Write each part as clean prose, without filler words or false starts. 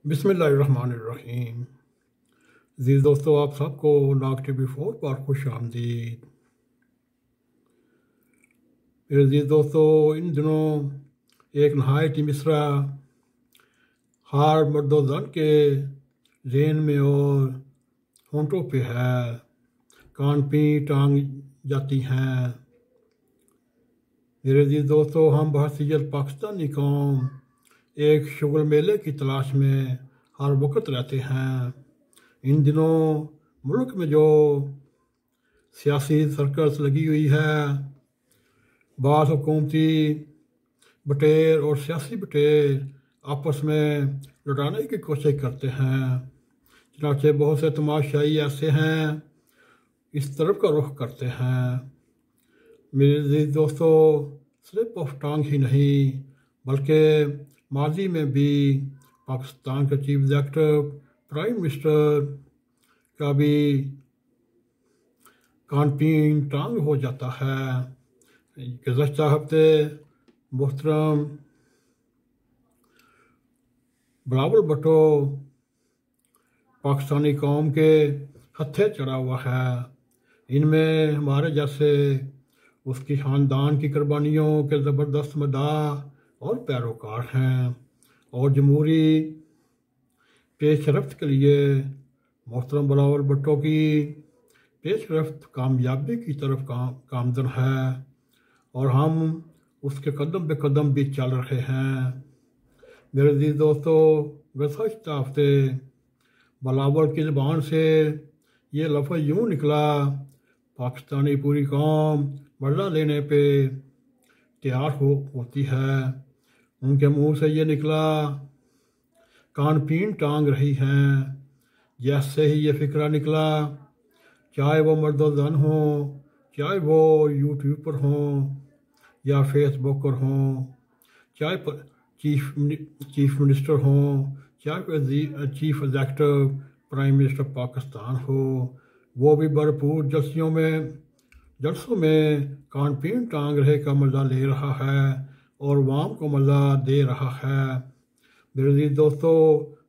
बिस्मिल्लाहिर्रहमानिर्रहीम। जी दोस्तों, आप सबको नाग टीवी 4 पर खुश आमदीद। मेरे जी दोस्तों, इन दिनों एक नहायत ही मिसरा हार मर्दोजन के जेन में और होंठों पे है, कान पी टांग जाती हैं। मेरे जी दोस्तों, हम बहसीयत पाकिस्तानी कौम एक शुगल मेले की तलाश में हर वक्त रहते हैं। इन दिनों मुल्क में जो सियासी सर्कस लगी हुई है, बास हुकूमती बटेर और सियासी बटेर आपस में लड़ाने की कोशिश करते हैं। चनाचे बहुत से तमाशाई ऐसे हैं इस तरफ का रुख करते हैं। मेरे दोस्तों, स्लिप ऑफ टंग ही नहीं बल्कि माजी में भी पाकिस्तान के चीफ एग्जेक्टिव प्राइम मिनिस्टर का भी कानपीन टांग हो जाता है। गुज़श्ता हफ्ते मोहतरम बिलावल भुट्टो पाकिस्तानी कौम के हत्थे चढ़ा हुआ है। इनमें हमारे जैसे उसकी ख़ानदान की कुर्बानियों के ज़बरदस्त मदाह और पैरोकार हैं और जमहूरी पेशरफ्त के लिए मोहतरम बिलावल भुट्टो की पेशरफ्त कामयाबी की तरफ गामज़न है और हम उसके कदम पे कदम भी चल रहे हैं। मेरे अज़ीज़ दोस्तों, गुज़श्ता हफ्ते बिलावल की ज़बान से ये लफ्ज़ यूँ निकला, पाकिस्तानी पूरी कौम बदला लेने पे तैयार होती है। उनके मुंह से ये निकला, कानपीन टांग रही हैं। जैसे ही ये फ़िक्रा निकला, चाहे वो मर्दोजन हों, चाहे वो यूट्यूबर हों या फेसबुकर हों, चाहे चीफ मिनिस्टर हों, चाहे chief executive prime minister Pakistan हो, वो भी भरपूर जलसों में कानपीन टांग रहे का मज़ा ले रहा है और वाम को मज़ा दे रहा है। मेरे दोस्तों,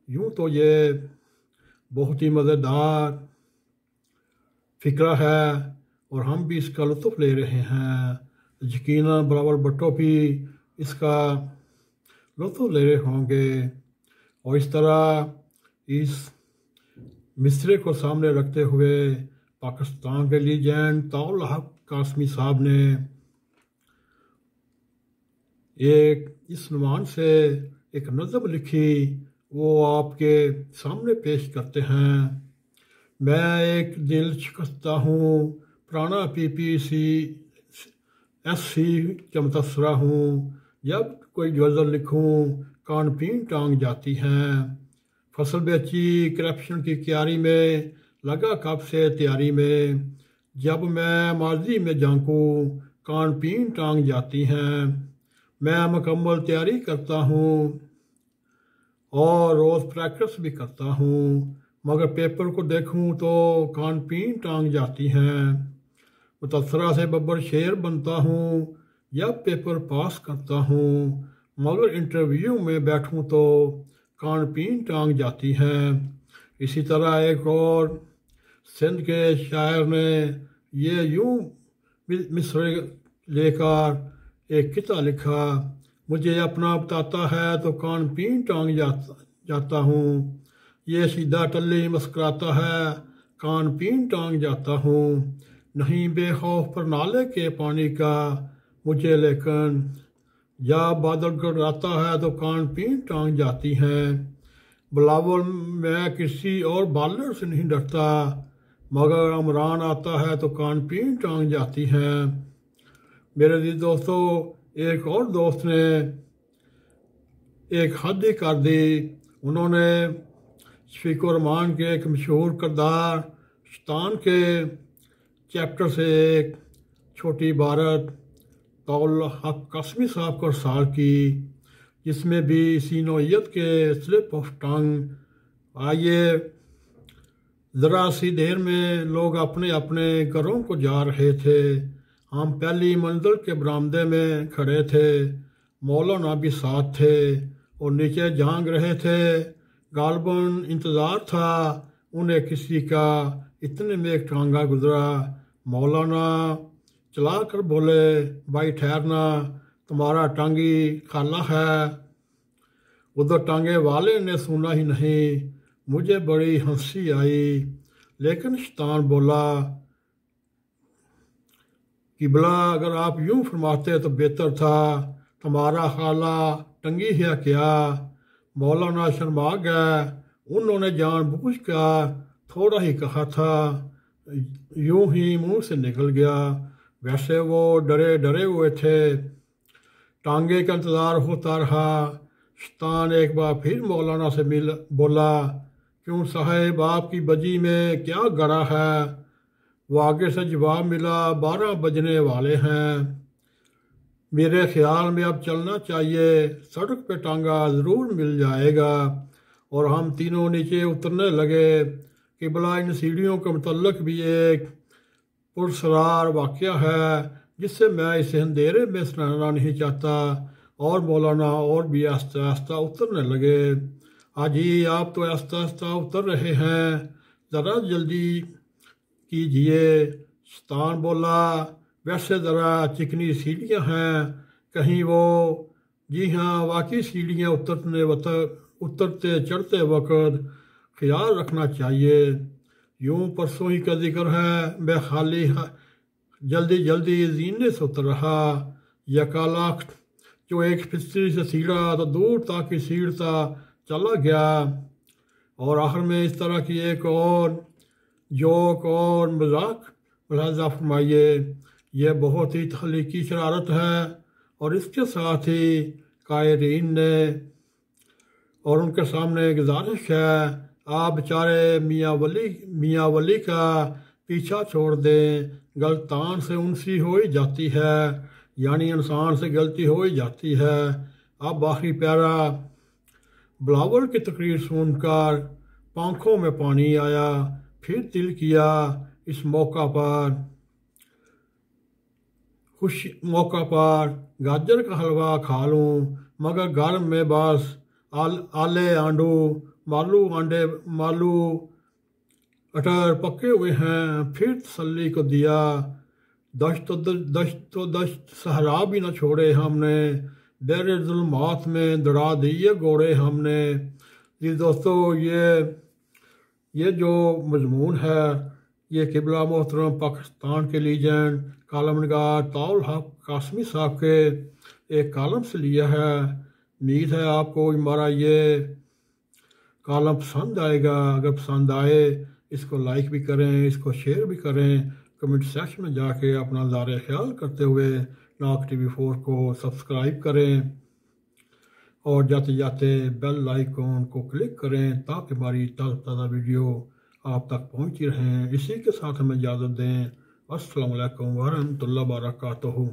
यूँ तो ये बहुत ही मज़ेदार फ़िक्रा है और हम भी इसका लुत्फ़ ले रहे हैं। यकीनन बिलावल भुट्टो भी इसका लुत्फ़ ले रहे होंगे और इस तरह इस मिसरे को सामने रखते हुए पाकिस्तान के लीजेंड ताउल हक कासमी साहब ने एक इस नुमान से एक नज़म लिखी, वो आपके सामने पेश करते हैं। मैं एक दिल शिकस्ता हूँ, पुराना PPC SC चमतसरा हूँ, जब कोई गज़ल लिखूँ कानपीन टांग जाती हैं। फसल बेची करप्शन की क्यारी में, लगा कब से तैयारी में, जब मैं माजी में झांकूँ कानपीन टांग जाती हैं। मैं मुकम्मल तैयारी करता हूँ और रोज़ प्रैक्टिस भी करता हूँ, मगर पेपर को देखूँ तो कानपीन टांग जाती हैं। मुतसरा से बब्बर शेर बनता हूँ जब पेपर पास करता हूँ, मगर इंटरव्यू में बैठूँ तो कानपीन टांग जाती हैं। इसी तरह एक और सिंध के शायर ने ये यूँ मिसरे लेकर एक किता लिखा, मुझे अपना बताता है तो कानपीन टांग जाता हूँ, ये सीधा टल्ली मुस्कुराता है कानपीन टांग जाता हूँ, नहीं बेखौफ पर नाले के पानी का मुझे, लेकिन जब बादल गड़राता है तो कानपीन टांग जाती हैं। बिलावल, मैं किसी और बॉलर से नहीं डरता, मगर इमरान आता है तो कानपीन टांग जाती हैं। मेरे जी दोस्तों, एक और दोस्त ने एक हद ही कर दी। उन्होंने शफीकुर रहमान के एक मशहूर किरदार शैतान के चैप्टर से एक छोटी इबारत ताउल हक कासमी साहब को इरसाल की, जिसमें भी इसी नौइयत के स्लिप ऑफ टंग। आइए, ज़रा सी देर में लोग अपने अपने घरों को जा रहे थे, हम पहली मंजिल के बरामदे में खड़े थे, मौलाना भी साथ थे और नीचे झांक रहे थे गालबन इंतज़ार था उन्हें किसी का, इतने में एक टांगा गुजरा। मौलाना चला कर बोले, भाई ठहरना, तुम्हारा टांगी खाला है। उधर टांगे वाले ने सुना ही नहीं। मुझे बड़ी हंसी आई, लेकिन शैतान बोला, किबला अगर आप यूं फरमाते तो बेहतर था, तुम्हारा खाला टंगी है क्या। मौलाना शर्मा गए। उन्होंने जानबूझकर थोड़ा ही कहा था, यूं ही मुंह से निकल गया। वैसे वो डरे डरे हुए थे। टांगे का इंतज़ार होता रहा। शैतान एक बार फिर मौलाना से बोला, क्यों साहेब, आपकी बजी में क्या गड़ा है। वो आगे से जवाब मिला, 12 बजने वाले हैं, मेरे ख्याल में अब चलना चाहिए, सड़क पे टांगा ज़रूर मिल जाएगा। और हम तीनों नीचे उतरने लगे। किबला इन सीढ़ियों के मुतल्लक भी एक पुरसरार वाक़या है जिससे मैं इसे अंधेरे में सुनाना नहीं चाहता। और मौलाना और भी आस्ता आस्ता उतरने लगे। हाजी आप तो आस्ता आस्ता उतर रहे हैं, ज़रा जल्दी कीजिए। शैतान बोला, वैसे ज़रा चिकनी सीढ़ियाँ हैं, कहीं वो। जी हाँ, वाकई सीढ़ियाँ उतरते चढ़ते वक्त ख्याल रखना चाहिए। यूं परसों ही का जिक्र है, मैं खाली जल्दी जल्दी जीने से उतर रहा। यकालाख जो एक फिसली से सीढ़ा तो दूर तक ही सीढ़ता चला गया। और आखिर में इस तरह की एक और जोक और मजाक मुलाजा फरमाइए। यह बहुत ही तख्लीकी शरारत है। और इसके साथ ही कायरीन ने और उनके सामने गुजारिश है, आप बेचारे मियाँ वली का पीछा छोड़ दें। गलतान से उनसी हो ही जाती है, यानी इंसान से गलती हो ही जाती है। अब आखिरी प्यारा। बिलावल की तकरीर सुनकर आँखों में पानी आया। फिर दिल किया इस मौका पर गाजर का हलवा खा लूँ, मगर घर में बस आले आंडू मालू अटर पके हुए हैं। फिर तसल्ली को दिया, दश्त सहरा भी न छोड़े हमने, देर जुल्मात में दौड़ा दिए घोड़े हमने। जी दोस्तों, ये जो मजमून है, ये किबला मोहतरम पाकिस्तान के लीजेंड कालम निगार ताउल हक कासमी साहब के एक कालम से लिया है। उम्मीद है आपको हमारा ये कालम पसंद आएगा। अगर पसंद आए इसको लाइक भी करें, इसको शेयर भी करें। कमेंट सेक्शन में जाके अपना ज़ारे ख्याल करते हुए नाक TV4 को सब्सक्राइब करें और जाते जाते बेल आइकॉन को क्लिक करें ताकि हमारी ताज़ा वीडियो आप तक पहुंची रहें। इसी के साथ हमें इजाज़त दें। अस्सलामु अलैकुम व रहमतुल्लाहि व बरकातुहू।